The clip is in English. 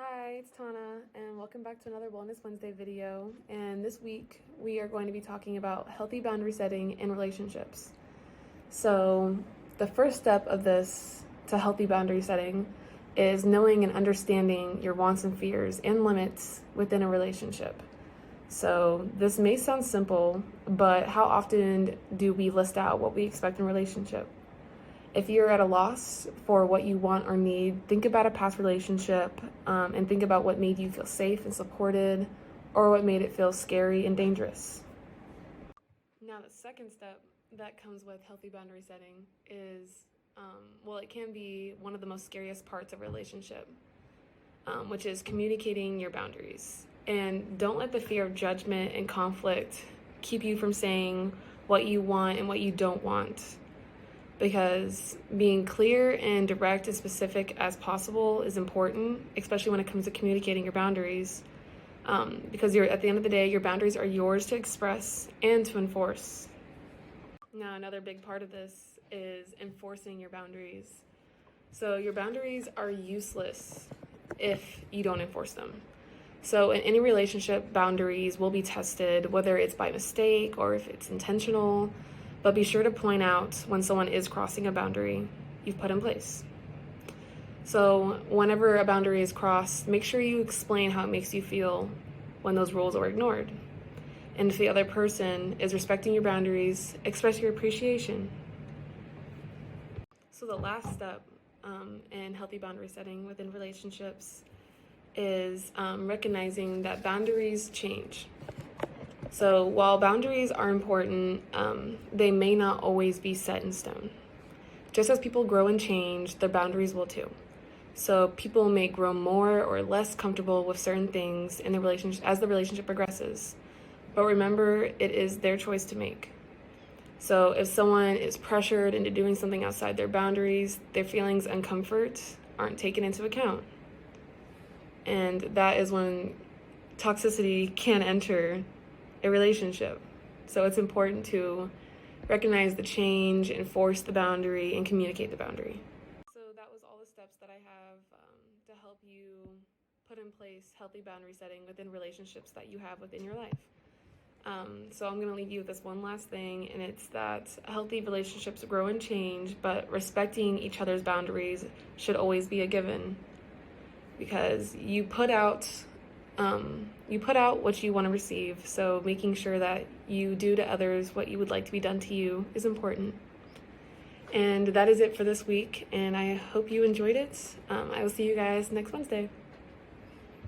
Hi, it's Tanna, and welcome back to another Wellness Wednesday video. And this week, we are going to be talking about healthy boundary setting in relationships. So, the first step of this to healthy boundary setting is knowing and understanding your wants and fears and limits within a relationship. So, this may sound simple, but how often do we list out what we expect in a relationship? If you're at a loss for what you want or need, think about a past relationship and think about what made you feel safe and supported or what made it feel scary and dangerous. Now, the second step that comes with healthy boundary setting is, it can be one of the most scariest parts of a relationship, which is communicating your boundaries. And don't let the fear of judgment and conflict keep you from saying what you want and what you don't want. Because being clear and direct and specific as possible is important, especially when it comes to communicating your boundaries. Because at the end of the day, your boundaries are yours to express and to enforce. Now, another big part of this is enforcing your boundaries. So your boundaries are useless if you don't enforce them. So in any relationship, boundaries will be tested, whether it's by mistake or if it's intentional. But be sure to point out when someone is crossing a boundary you've put in place. So whenever a boundary is crossed, make sure you explain how it makes you feel when those rules are ignored. And if the other person is respecting your boundaries, express your appreciation. So the last step in healthy boundary setting within relationships is recognizing that boundaries change. So while boundaries are important, they may not always be set in stone. Just as people grow and change, their boundaries will too. So people may grow more or less comfortable with certain things in the relationship as the relationship progresses. But remember, it is their choice to make. So if someone is pressured into doing something outside their boundaries, their feelings and comfort aren't taken into account. And that is when toxicity can enter a relationship. So it's important to recognize the change, enforce the boundary, and communicate the boundary. So that was all the steps that I have to help you put in place healthy boundary setting within relationships that you have within your life. So I'm going to leave you with this one last thing, and it's that healthy relationships grow and change, but respecting each other's boundaries should always be a given, because you put out what you want to receive, so making sure that you do to others what you would like to be done to you is important. And that is it for this week, and I hope you enjoyed it. I will see you guys next Wednesday.